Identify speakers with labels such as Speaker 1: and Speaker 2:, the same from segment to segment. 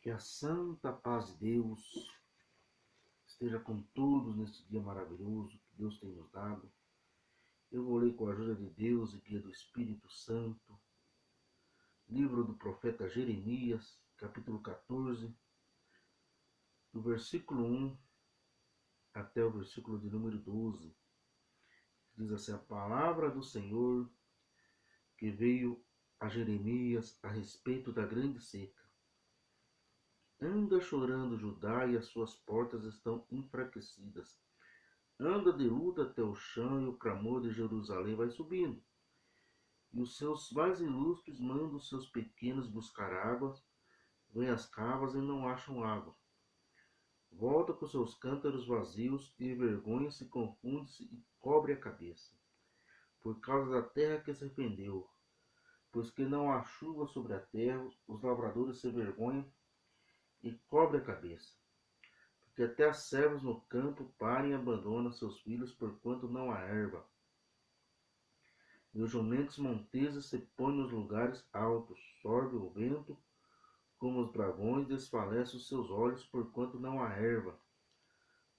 Speaker 1: Que a santa paz de Deus esteja com todos neste dia maravilhoso que Deus tem nos dado. Eu vou ler com a ajuda de Deus e guia do Espírito Santo, livro do profeta Jeremias, capítulo 14, do versículo 1 até o versículo de número 12. Diz assim: a palavra do Senhor que veio a Jeremias a respeito da grande seca. Anda chorando Judá, e as suas portas estão enfraquecidas. Anda de luto até o chão, e o clamor de Jerusalém vai subindo. E os seus mais ilustres mandam os seus pequenos buscar água. Vêm às cavas e não acham água. Volta com seus cântaros vazios, e vergonha-se, confunde-se e cobre a cabeça. Por causa da terra que se arrependeu, pois que não há chuva sobre a terra, os lavradores se vergonham e cobrem a cabeça. Porque até as servas no campo parem e abandonam seus filhos, porquanto não há erva. E os jumentos monteses se põem nos lugares altos, sorve o vento, como os dragões, desfalece os seus olhos, porquanto não há erva.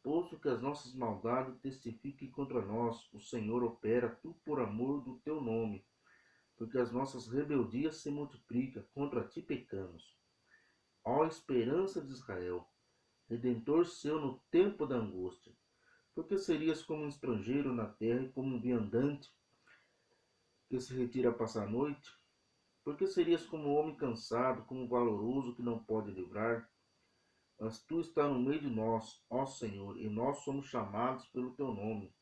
Speaker 1: Posto que as nossas maldades testifiquem contra nós, o Senhor opera tu por amor do teu nome, porque as nossas rebeldias se multiplicam, contra ti pecamos. Ó esperança de Israel, Redentor seu no tempo da angústia, porque serias como um estrangeiro na terra e como um viandante que se retira a passar a noite? Porque serias como um homem cansado, como um valoroso que não pode livrar? Mas tu estás no meio de nós, ó Senhor, e nós somos chamados pelo teu nome.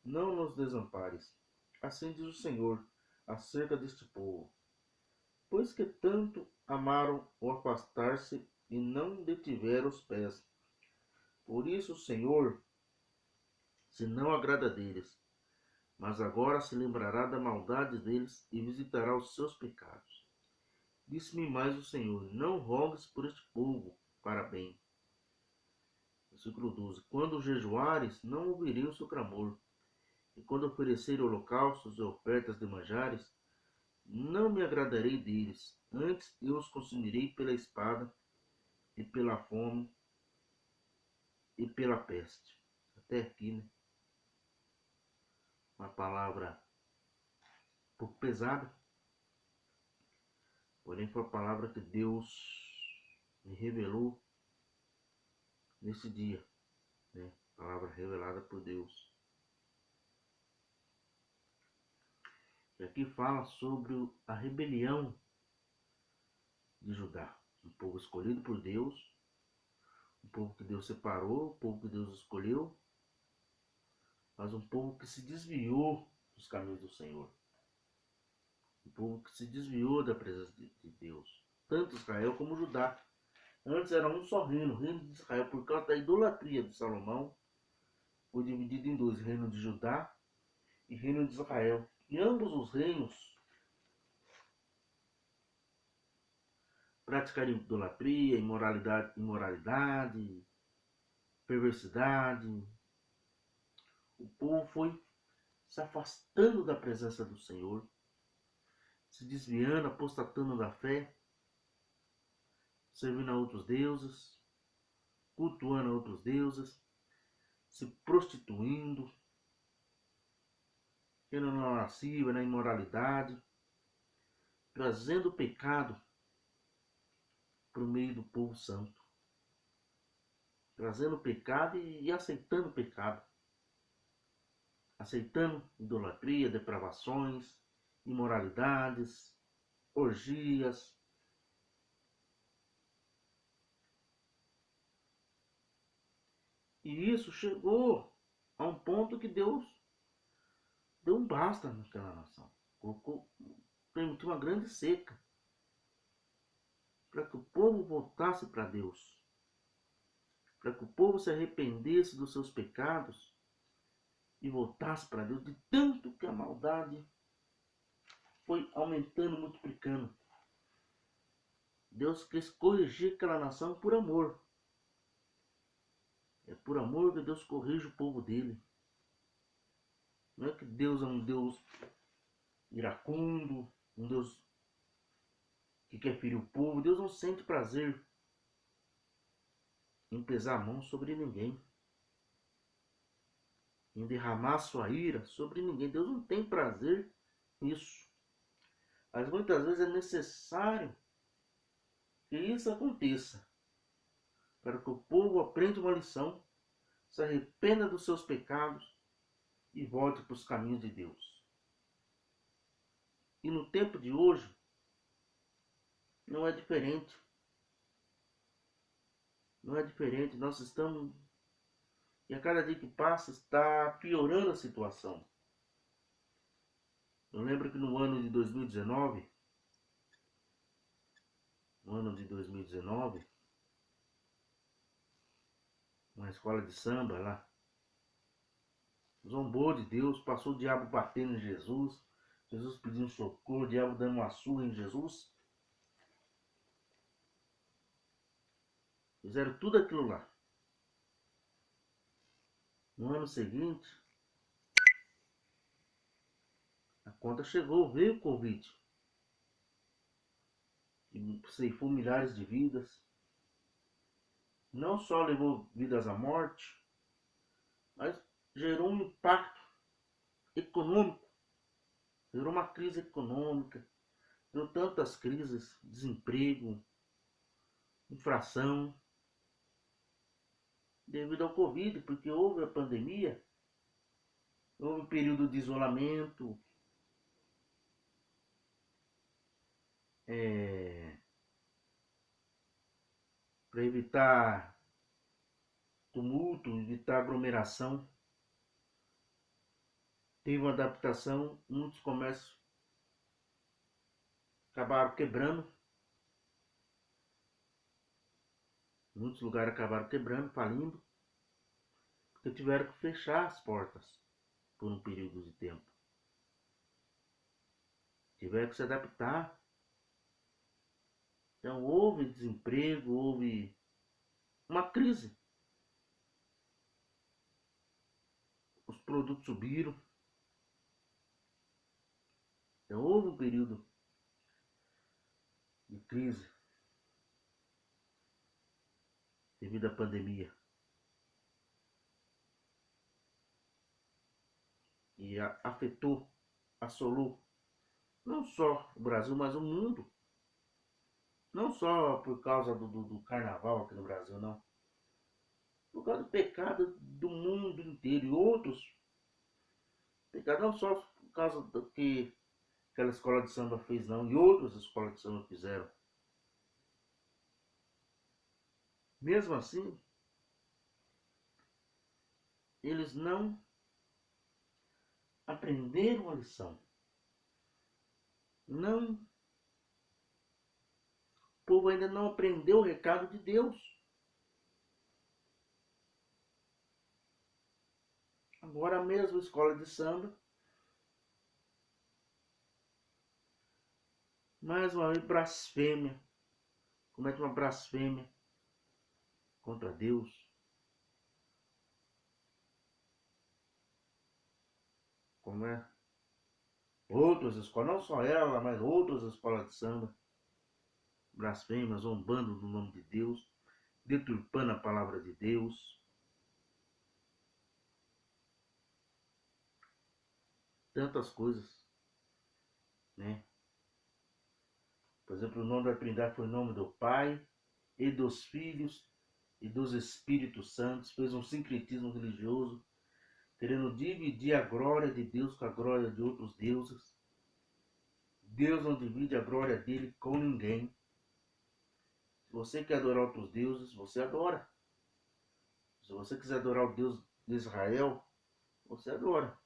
Speaker 1: Não nos desampares. Assim diz o Senhor acerca deste povo. Pois que tanto amaram o afastar-se e não detiveram os pés. Por isso o Senhor se não agrada deles, mas agora se lembrará da maldade deles e visitará os seus pecados. Disse-me mais o Senhor: não rogues por este povo para bem. Versículo 12. Quando jejuares, não ouvirei o seu clamor, e quando oferecerem holocaustos e ofertas de manjares, não me agradarei deles. Antes eu os consumirei pela espada, e pela fome, e pela peste. Até aqui, né? Uma palavra um pouco pesada, porém foi a palavra que Deus me revelou nesse dia, né? Palavra revelada por Deus. E aqui fala sobre a rebelião de Judá, um povo escolhido por Deus, um povo que Deus separou, um povo que Deus escolheu, mas um povo que se desviou dos caminhos do Senhor, um povo que se desviou da presença de Deus, tanto Israel como Judá. Antes era um só reino, o reino de Israel, por causa da idolatria de Salomão, foi dividido em dois, reino de Judá e reino de Israel. E ambos os reinos praticaram idolatria, imoralidade, perversidade. O povo foi se afastando da presença do Senhor, se desviando, apostatando da fé, servindo a outros deuses, cultuando a outros deuses, se prostituindo, sendo na lascívia, na imoralidade, trazendo pecado para o meio do povo santo, trazendo pecado e aceitando pecado, aceitando idolatria, depravações, imoralidades, orgias. E isso chegou a um ponto que Deus deu um basta naquela nação. Permitiu uma grande seca para que o povo voltasse para Deus, para que o povo se arrependesse dos seus pecados e voltasse para Deus, de tanto que a maldade foi aumentando, multiplicando. Deus quis corrigir aquela nação por amor. É por amor que Deus corrige o povo dele. Não é que Deus é um Deus iracundo, um Deus que quer ferir o povo. Deus não sente prazer em pesar a mão sobre ninguém, em derramar sua ira sobre ninguém. Deus não tem prazer nisso. Mas muitas vezes é necessário que isso aconteça para que o povo aprenda uma lição, se arrependa dos seus pecados e volte para os caminhos de Deus. E no tempo de hoje não é diferente. Não é diferente. Nós estamos, e a cada dia que passa está piorando a situação. Eu lembro que no ano de 2019, uma escola de samba lá, zombou de Deus, passou o diabo batendo em Jesus, Jesus pedindo socorro, o diabo dando uma surra em Jesus. Fizeram tudo aquilo lá. No ano seguinte, a conta chegou, veio o Covid. E ceifou milhares de vidas. Não só levou vidas à morte, mas gerou um impacto econômico. Gerou uma crise econômica. Gerou tantas crises, desemprego, inflação, devido ao Covid, porque houve a pandemia, houve um período de isolamento, para evitar tumulto, evitar aglomeração. Teve uma adaptação, muitos comércios acabaram quebrando, muitos lugares acabaram quebrando, falindo, porque tiveram que fechar as portas por um período de tempo. Tiveram que se adaptar. Então houve desemprego, houve uma crise. Os produtos subiram. Então houve um período de crise devido à pandemia. E afetou, assolou não só o Brasil, mas o mundo. Não só por causa do carnaval aqui no Brasil, não. Por causa do pecado do mundo inteiro e outros pecados, não só por causa do que aquela escola de samba fez, não, e outras escolas de samba fizeram. Mesmo assim, eles não aprenderam a lição. Não, o povo ainda não aprendeu o recado de Deus. Agora a mesma escola de samba, mais uma vez blasfêmia, comete uma blasfêmia contra Deus. Como é? Outras escolas, não só ela, mas outras escolas de samba, blasfêmia, zombando do nome de Deus, deturpando a palavra de Deus. Tantas coisas, né? Por exemplo, o nome da Trindade foi o nome do Pai e dos Filhos e dos Espíritos Santos. Fez um sincretismo religioso, querendo dividir a glória de Deus com a glória de outros deuses. Deus não divide a glória dele com ninguém. Se você quer adorar outros deuses, você adora. Se você quiser adorar o Deus de Israel, você adora.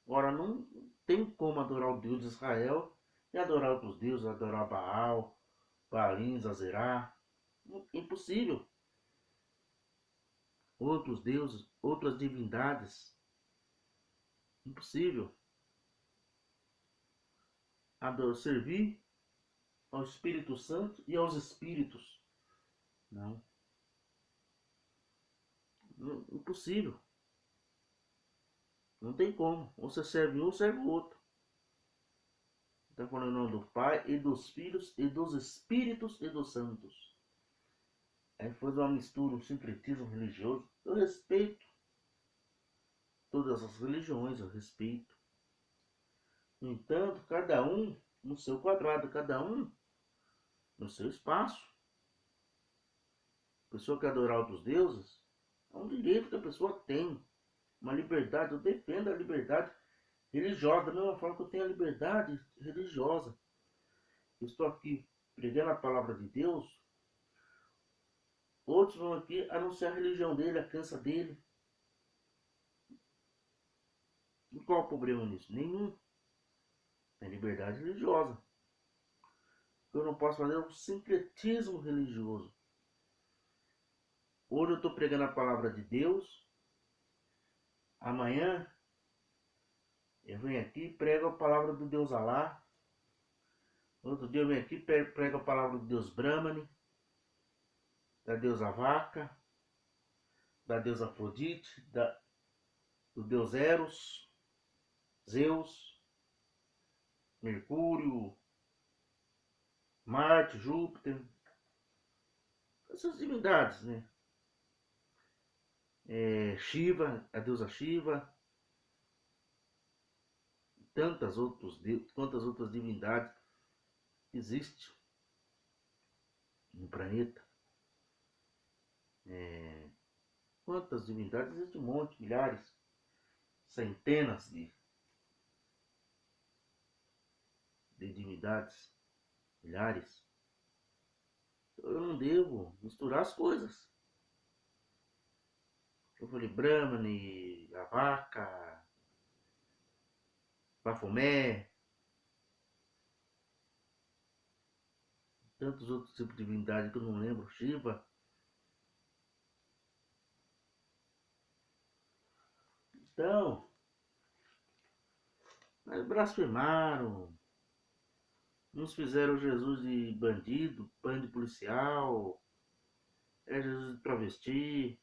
Speaker 1: Agora, não tem como adorar o Deus de Israel e adorar outros deuses, adorar Baal, Baalim, Azerá. Impossível. Outros deuses, outras divindades. Impossível. Servir ao Espírito Santo e aos Espíritos. Não. Impossível. Não tem como. Ou você serve um ou serve o outro. Está falando em nome do Pai e dos Filhos e dos Espíritos e dos Santos. Aí faz uma mistura, um sincretismo religioso. Eu respeito todas as religiões, eu respeito. No entanto, cada um no seu quadrado, cada um no seu espaço. A pessoa que adorar outros deuses é um direito que a pessoa tem. Uma liberdade, eu defendo a liberdade religiosa, da mesma forma que eu tenho a liberdade religiosa. Eu estou aqui pregando a palavra de Deus, outros vão aqui anunciar a religião dele, a crença dele. E qual é o problema nisso? Nenhum. É liberdade religiosa. O que eu não posso fazer é um sincretismo religioso. Hoje eu estou pregando a palavra de Deus, amanhã eu venho aqui e prego a palavra do Deus Alá. Outro dia eu venho aqui e prego a palavra do Deus Brahmani, da deusa Vaca, da deusa Afrodite, do Deus Eros, Zeus, Mercúrio, Marte, Júpiter, essas divindades, né? Shiva, a deusa Shiva, tantas outras divindades que existem no planeta. Quantas divindades? Existem um monte, milhares, centenas de divindades, milhares. Eu não devo misturar as coisas. Eu falei Brahmani, a vaca, Bafomé, tantos outros tipos de divindade que eu não lembro, Shiva. Então, mas blasfemaram, uns fizeram Jesus de bandido, pano de policial, Jesus de travesti,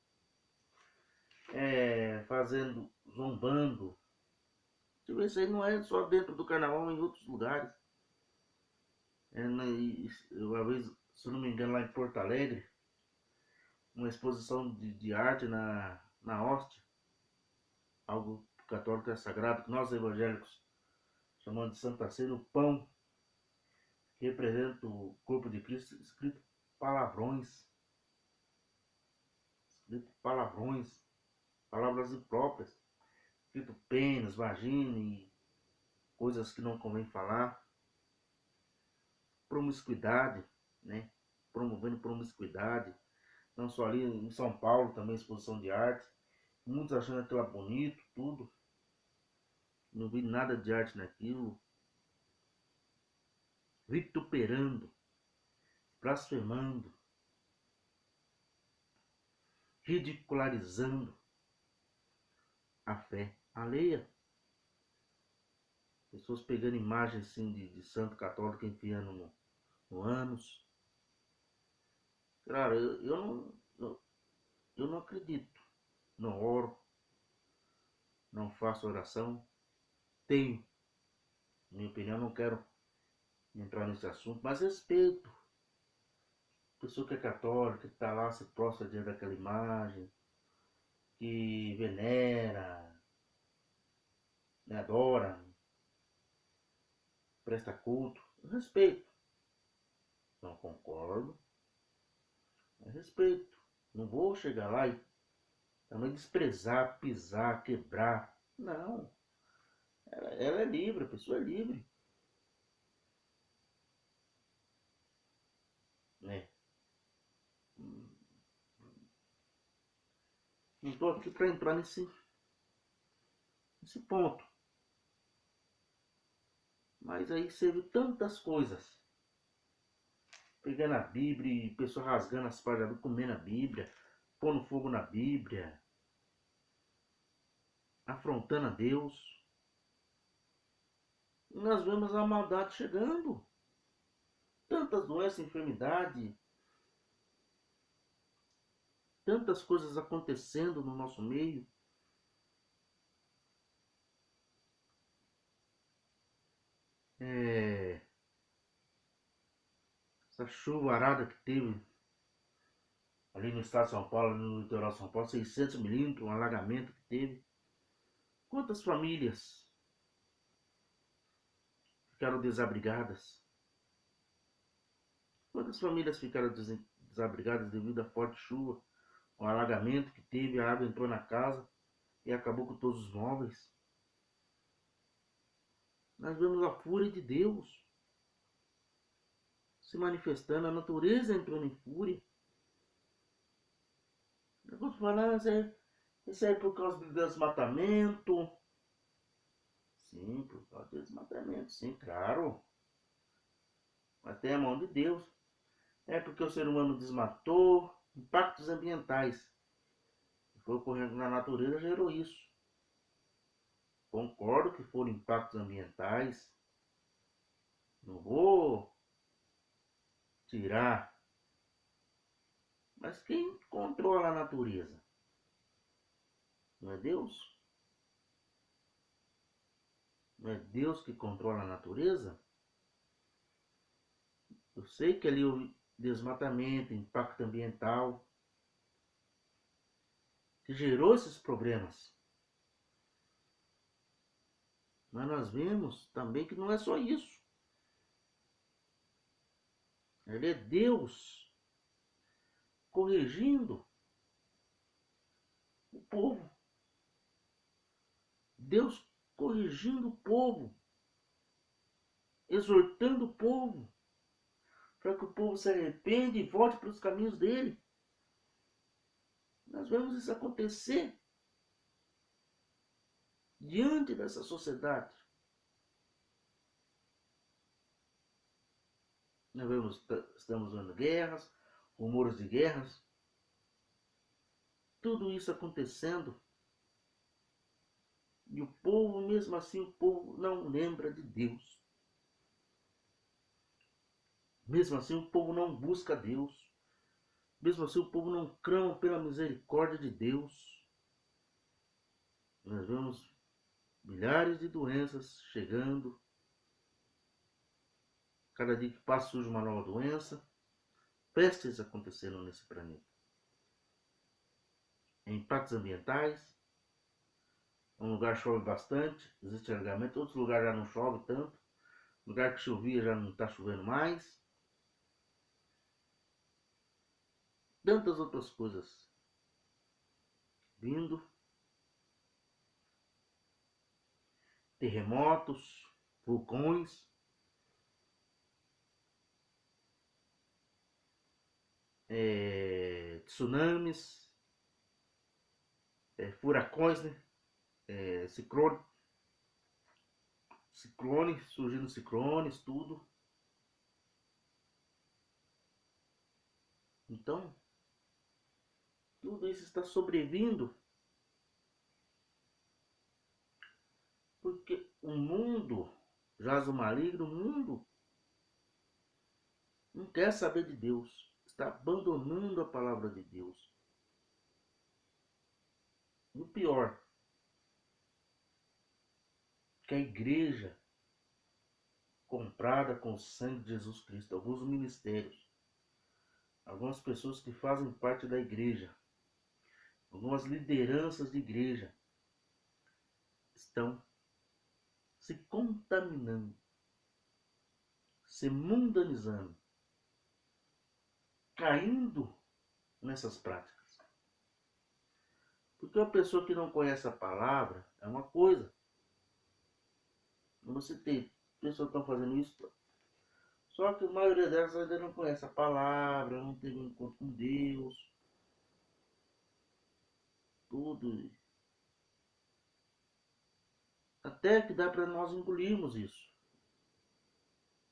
Speaker 1: zombando. Tipo, isso aí não é só dentro do carnaval, em outros lugares. Uma vez, se eu não me engano, lá em Porto Alegre, uma exposição de arte na hóstia, algo católico é sagrado, que nós evangélicos chamamos de Santa Ceia, o pão que representa o corpo de Cristo, escrito palavrões, palavras impróprias, escrito pênis, vagina e coisas que não convém falar, promiscuidade, né? Promovendo promiscuidade, não só ali em São Paulo, também exposição de arte, muitos achando aquilo bonito, tudo, não vi nada de arte naquilo, vituperando, blasfemando, ridicularizando a fé alheia. Pessoas pegando imagens assim de santo católico enfiando no ânus. Claro, eu não acredito, não oro, não faço oração, tenho, minha opinião, não quero entrar nesse assunto, mas respeito. Pessoa que é católica, que está lá, se prostra diante daquela imagem, que venera, né, adora, presta culto, eu respeito. Não concordo, mas respeito. Não vou chegar lá e também desprezar, pisar, quebrar. Não. Ela é livre, a pessoa é livre. Né? Não estou aqui para entrar nesse ponto. Mas aí você viu tantas coisas. Pegando a Bíblia e pessoa rasgando as páginas, comendo a Bíblia, pondo fogo na Bíblia, afrontando a Deus. E nós vemos a maldade chegando. Tantas doenças, enfermidade, tantas coisas acontecendo no nosso meio. Essa chuvarada que teve ali no estado de São Paulo, no litoral de São Paulo, 600 milímetros, um alagamento que teve. Quantas famílias ficaram desabrigadas? Quantas famílias ficaram desabrigadas devido à forte chuva, o alagamento que teve, a água entrou na casa e acabou com todos os móveis? Nós vemos a fúria de Deus se manifestando, a natureza entrando em fúria. Alguns falam, isso é por causa do desmatamento. Sim, por causa do desmatamento, sim, claro. Mas tem a mão de Deus. É porque o ser humano desmatou, impactos ambientais que foi ocorrendo na natureza gerou isso. Concordo que foram impactos ambientais. Não vou tirar. Mas quem controla a natureza? Não é Deus? Não é Deus que controla a natureza? Eu sei que ali houve desmatamento, impacto ambiental, que gerou esses problemas. Mas nós vemos também que não é só isso. Ele é Deus corrigindo o povo. Deus corrigindo o povo, exortando o povo, para que o povo se arrependa e volte para os caminhos dele. Nós vemos isso acontecer diante dessa sociedade. Nós vemos, estamos vendo guerras, rumores de guerras, tudo isso acontecendo. E o povo, mesmo assim, o povo não lembra de Deus. Mesmo assim, o povo não busca Deus. Mesmo assim, o povo não clama pela misericórdia de Deus. Nós vemos milhares de doenças chegando. Cada dia que passa surge uma nova doença. Pestes acontecendo nesse planeta. Impactos ambientais. Um lugar chove bastante, existe alagamento. Outros lugares já não chove tanto. Lugar que chovia já não está chovendo mais. Tantas outras coisas vindo. Terremotos, vulcões, tsunamis, furacões, né? Ciclone, surgindo ciclones, tudo. Então, tudo isso está sobrevindo porque o mundo, jaz o maligno, o mundo não quer saber de Deus, está abandonando a palavra de Deus. E o pior, que a igreja comprada com o sangue de Jesus Cristo, alguns ministérios, algumas pessoas que fazem parte da igreja, algumas lideranças de igreja estão se contaminando, se mundanizando, caindo nessas práticas. Porque a pessoa que não conhece a palavra é uma coisa. Você tem pessoas que estão fazendo isso, só que a maioria delas ainda não conhece a palavra, não teve um encontro com Deus, tudo. Até que dá para nós engolirmos isso.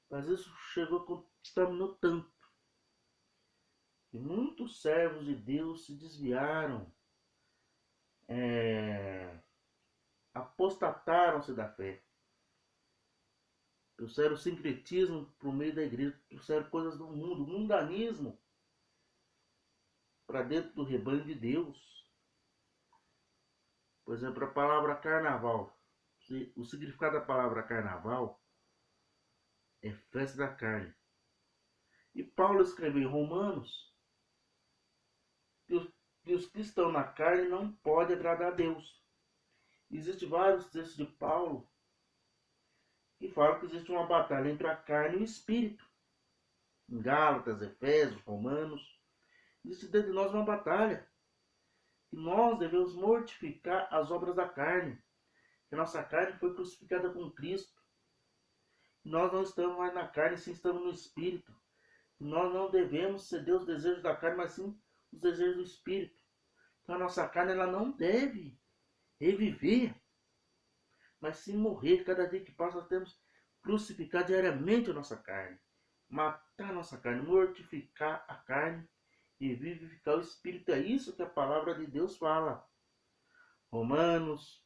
Speaker 1: Mas isso chegou, contaminou tanto. E muitos servos de Deus se desviaram, apostataram-se da fé. Trouxeram sincretismo para o meio da igreja, trouxeram coisas do mundo, mundanismo, para dentro do rebanho de Deus. Por exemplo, a palavra carnaval. O significado da palavra carnaval é festa da carne. E Paulo escreveu em Romanos que os que estão na carne não podem agradar a Deus. Existem vários textos de Paulo que falam que existe uma batalha entre a carne e o espírito. Em Gálatas, Efésios, Romanos, existe dentro de nós uma batalha. E nós devemos mortificar as obras da carne. Que a nossa carne foi crucificada com Cristo. Nós não estamos mais na carne, sim estamos no espírito. Nós não devemos ceder os desejos da carne, mas sim os desejos do espírito. Então a nossa carne ela não deve reviver, mas sim morrer. Cada dia que passa nós temos que crucificar diariamente a nossa carne. Matar a nossa carne, mortificar a carne e vivificar o espírito. É isso que a palavra de Deus fala. Romanos,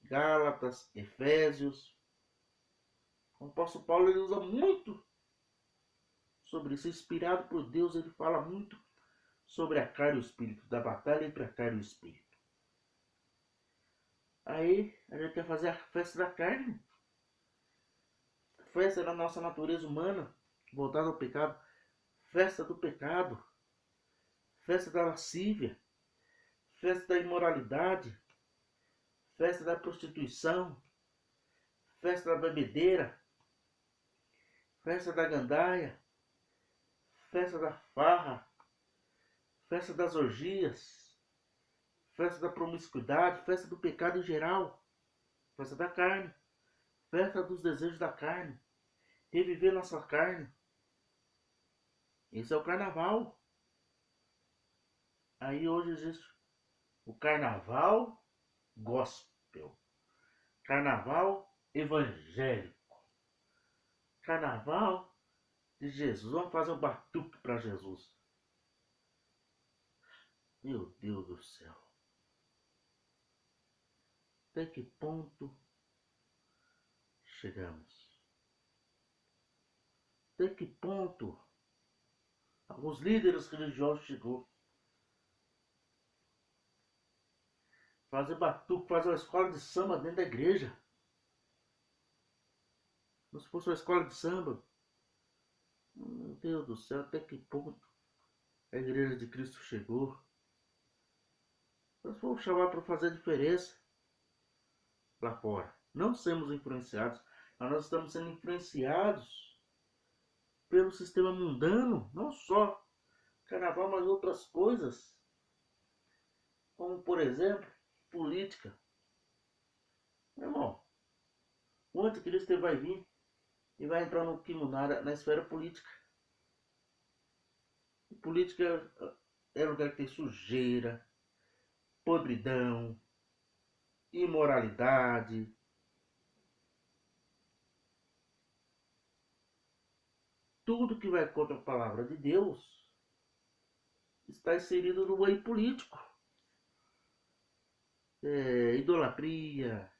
Speaker 1: Gálatas, Efésios. O apóstolo Paulo ele usa muito sobre isso. Inspirado por Deus, ele fala muito sobre a carne e o espírito, da batalha entre a carne e o espírito. Aí a gente quer fazer a festa da carne. Festa da nossa natureza humana, voltada ao pecado. Festa do pecado. Festa da lascívia. Festa da imoralidade. Festa da prostituição. Festa da bebedeira. Festa da gandaia. Festa da farra. Festa das orgias. Festa da promiscuidade. Festa do pecado em geral. Festa da carne. Festa dos desejos da carne. Reviver nossa carne. Esse é o carnaval. Aí hoje existe o carnaval gospel. Carnaval evangélico. Carnaval de Jesus. Vamos fazer um batuque para Jesus. Meu Deus do céu. Até que ponto chegamos? Até que ponto alguns líderes religiosos chegou? Fazer batuque, fazer uma escola de samba dentro da igreja. Se fosse uma escola de samba, meu Deus do céu, até que ponto a igreja de Cristo chegou? Nós vamos chamar para fazer a diferença lá fora. Não sermos influenciados, mas nós estamos sendo influenciados pelo sistema mundano, não só carnaval, mas outras coisas, como por exemplo, política. Meu irmão, o anticristo vai vir e vai entrar no quimonário, na esfera política. E política é lugar que tem sujeira, podridão, imoralidade. Tudo que vai contra a palavra de Deus está inserido no meio político. Idolatria,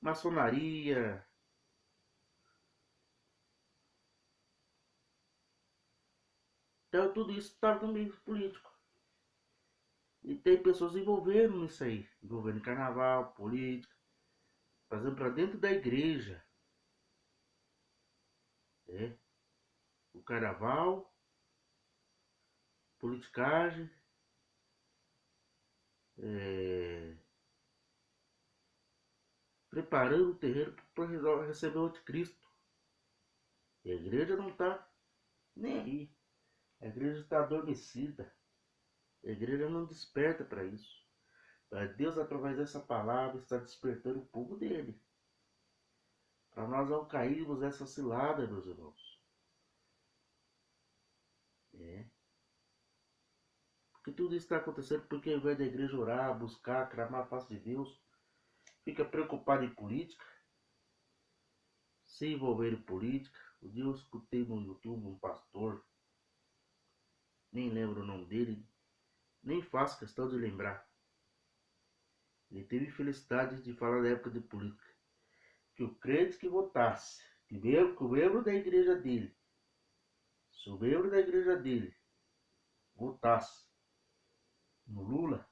Speaker 1: maçonaria. Então tudo isso está no meio político. E tem pessoas envolvendo nisso aí. Envolvendo carnaval, política. Fazendo para dentro da igreja. O carnaval, politicagem, preparando o terreno para receber o anticristo. E a igreja não está nem aí. A igreja está adormecida. A igreja não desperta para isso. Mas Deus, através dessa palavra, está despertando o povo dele. Para nós não cairmos nessa cilada, meus irmãos. Porque tudo isso está acontecendo porque ao invés da igreja orar, buscar, clamar a face de Deus, fica preocupado em política, se envolver em política. Um dia eu escutei no YouTube um pastor, nem lembro o nome dele, nem faço questão de lembrar. Ele teve felicidade de falar da época de política, que o crente que votasse, que o membro da igreja dele, se o membro da igreja dele votasse no Lula,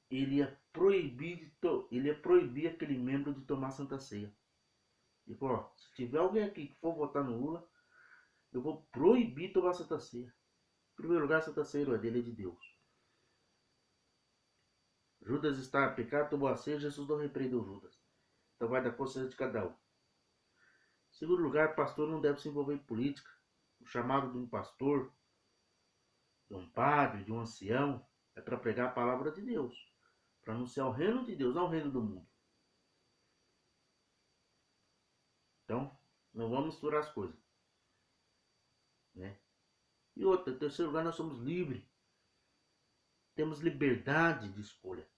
Speaker 1: ele ia proibir aquele membro de tomar Santa Ceia. Ele falou, se tiver alguém aqui que for votar no Lula, eu vou proibir tomar Santa Ceia. Em primeiro lugar, Santa Ceia não é dele, é de Deus. Judas está a pecar, tomou a ceia, Jesus não repreendeu Judas. Então vai da consciência de cada um. Em segundo lugar, pastor não deve se envolver em política. O chamado de um pastor, de um padre, de um ancião, é para pregar a palavra de Deus, para anunciar o reino de Deus, não o reino do mundo. Então, não vamos misturar as coisas, né? E outra, em terceiro lugar, nós somos livres. Temos liberdade de escolha.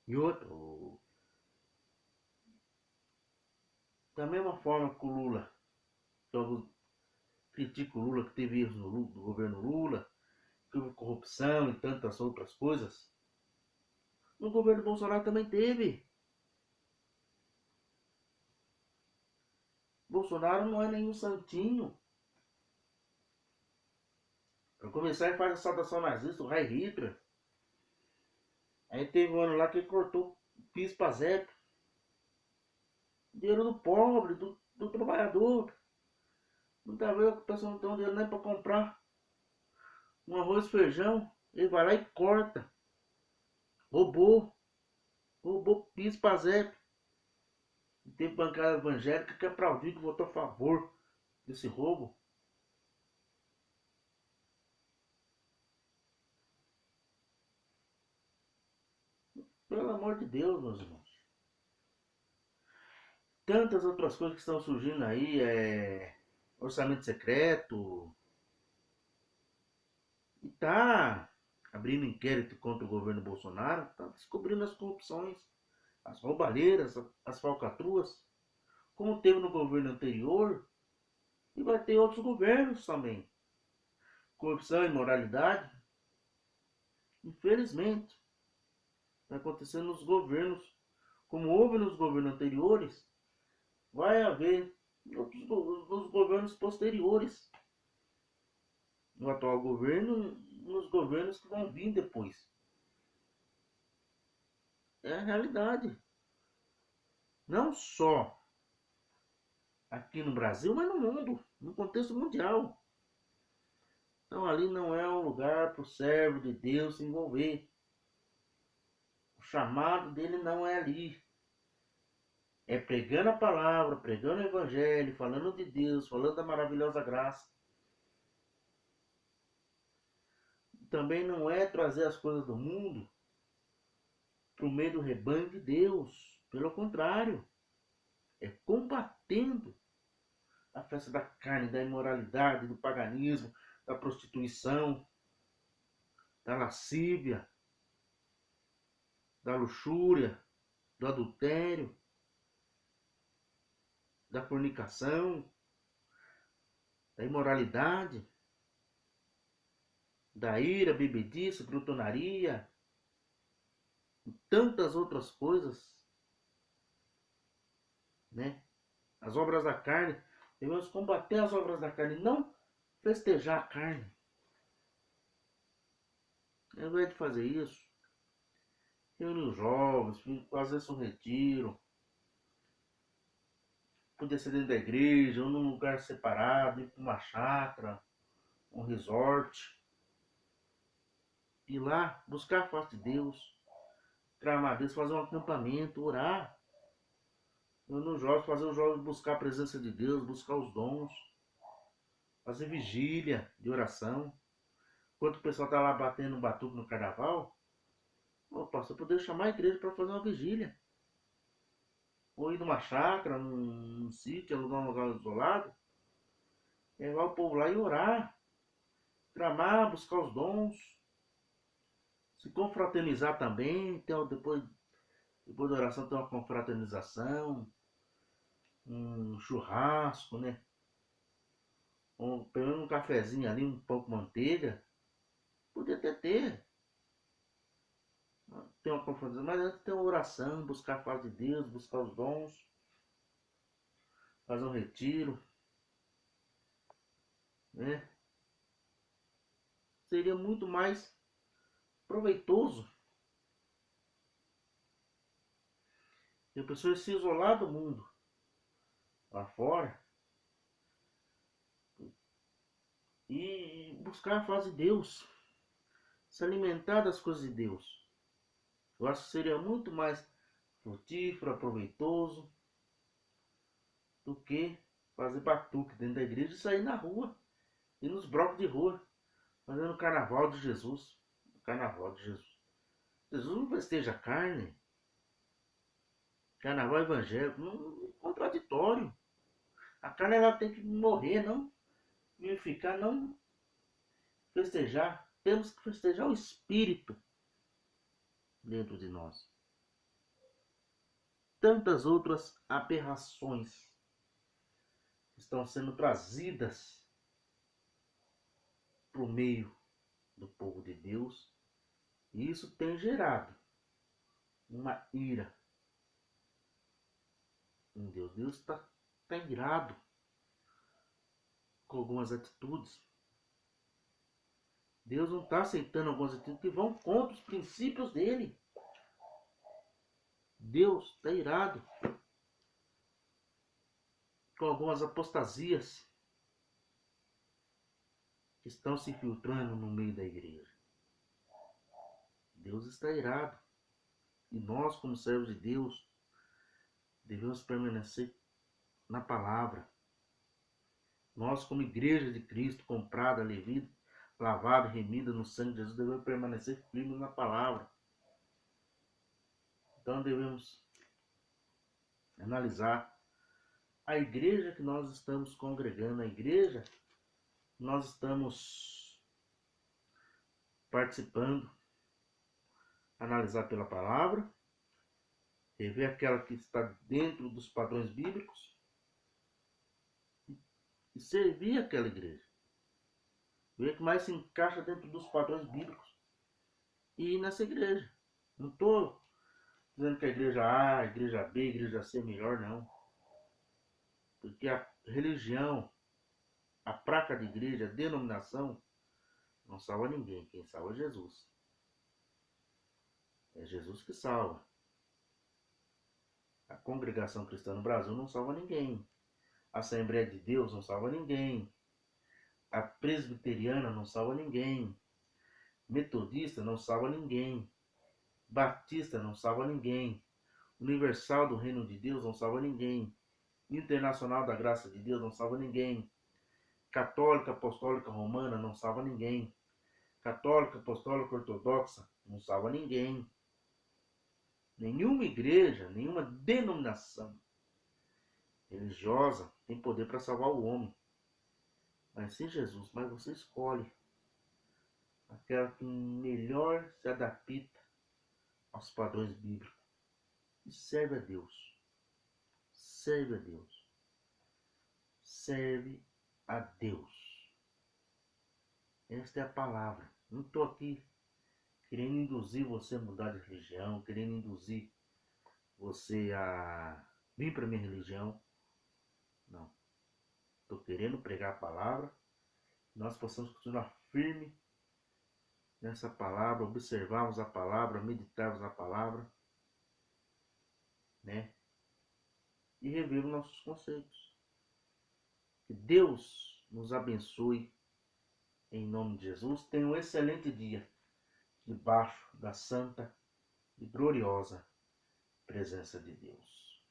Speaker 1: E outra, da mesma forma que o Lula, que eu critico o Lula, que teve erros no governo Lula, que houve corrupção e tantas outras coisas, no governo Bolsonaro também teve. Bolsonaro não é nenhum santinho. Para começar, ele faz a saudação nazista, o Heil Hitler. Aí teve um ano lá que ele cortou o PIS para zero. Dinheiro do pobre, do trabalhador. Muitas vezes a pessoa não tem dinheiro nem para comprar um arroz e feijão. Ele vai lá e corta. Roubou PIS para zero. E tem bancada evangélica que aplaudiu, que votou a favor desse roubo. Pelo amor de Deus, meus irmãos. Tantas outras coisas que estão surgindo aí, orçamento secreto. E tá abrindo inquérito contra o governo Bolsonaro, tá descobrindo as corrupções, as roubalheiras, as falcatruas, como teve no governo anterior, e vai ter outros governos também. Corrupção e imoralidade, infelizmente, está acontecendo nos governos, como houve nos governos anteriores, vai haver nos governos posteriores. No atual governo, nos governos que vão vir depois. É a realidade. Não só aqui no Brasil, mas no mundo, no contexto mundial. Então ali não é um lugar para o servo de Deus se envolver. O chamado dele não é ali. É pregando a palavra, pregando o evangelho, falando de Deus, falando da maravilhosa graça. Também não é trazer as coisas do mundo para o meio do rebanho de Deus. Pelo contrário, é combatendo a festa da carne, da imoralidade, do paganismo, da prostituição, da lascívia, da luxúria, do adultério, da fornicação, da imoralidade, da ira, bebedice, glutonaria e tantas outras coisas, né? As obras da carne, devemos combater as obras da carne, não festejar a carne. Ao invés de fazer isso, reunir os jovens, fazer um retiro, poder ser dentro da igreja, ou num lugar separado, ir para uma chácara, um resort, ir lá, buscar a face de Deus, clamar a Deus, fazer um acampamento, orar. No jovem, fazer os jovens buscar a presença de Deus, buscar os dons, fazer vigília de oração. Enquanto o pessoal está lá batendo um batuque no carnaval, o pastor poder chamar a igreja para fazer uma vigília. Ou ir numa chácara, num sítio, alugar um lugar isolado, levar o povo lá e orar, clamar, buscar os dons, se confraternizar também, depois da oração tem uma confraternização, um churrasco, né? Pelo menos um cafezinho ali, um pão com manteiga. Podia até ter. Tem uma confraternização, mas antes tem uma oração, buscar a face de Deus, buscar os dons, fazer um retiro, né? Seria muito mais proveitoso. E a pessoa se isolar do mundo lá fora e buscar a face de Deus, se alimentar das coisas de Deus. Eu acho que seria muito mais frutífero, proveitoso, do que fazer batuque dentro da igreja e sair na rua, e nos blocos de rua, fazendo o carnaval de Jesus. O carnaval de Jesus. Jesus não festeja carne. Carnaval evangélico, não, é contraditório. A carne ela tem que morrer, não ficar, não festejar. Temos que festejar o Espírito dentro de nós. Tantas outras aberrações estão sendo trazidas para o meio do povo de Deus, e isso tem gerado uma ira em Deus. Deus está irado com algumas atitudes. Deus não está aceitando algumas atitudes que vão contra os princípios dele. Deus está irado com algumas apostasias que estão se filtrando no meio da igreja. Deus está irado. E nós, como servos de Deus, devemos permanecer na palavra. Nós, como igreja de Cristo, comprada, lavada e remida no sangue de Jesus, devemos permanecer firmes na palavra. Então devemos analisar a igreja que nós estamos congregando, a igreja que nós estamos participando, analisar pela palavra, rever aquela que está dentro dos padrões bíblicos e servir aquela igreja. Ver que mais se encaixa dentro dos padrões bíblicos e ir nessa igreja. Não estou dizendo que a igreja A, a igreja B, a igreja C é melhor, não. Porque a religião, a placa de igreja, a denominação, não salva ninguém. Quem salva é Jesus. É Jesus que salva. A congregação cristã no Brasil não salva ninguém. A Assembleia de Deus não salva ninguém. A presbiteriana não salva ninguém. Metodista não salva ninguém. Batista não salva ninguém. Universal do Reino de Deus não salva ninguém. Internacional da Graça de Deus não salva ninguém. Católica Apostólica Romana não salva ninguém. Católica Apostólica Ortodoxa não salva ninguém. Nenhuma igreja, nenhuma denominação religiosa tem poder para salvar o homem. Mas sim Jesus, mas você escolhe aquela que melhor se adapta aos padrões bíblicos e serve a Deus. Serve a Deus. Serve a Deus. Esta é a palavra. Não estou aqui querendo induzir você a mudar de religião, querendo induzir você a vir para a minha religião. Não. Estou querendo pregar a palavra. Nós possamos continuar firme nessa palavra, observarmos a palavra, meditarmos a palavra, né? E revermos nossos conceitos. Que Deus nos abençoe. Em nome de Jesus, tenha um excelente dia debaixo da santa e gloriosa presença de Deus.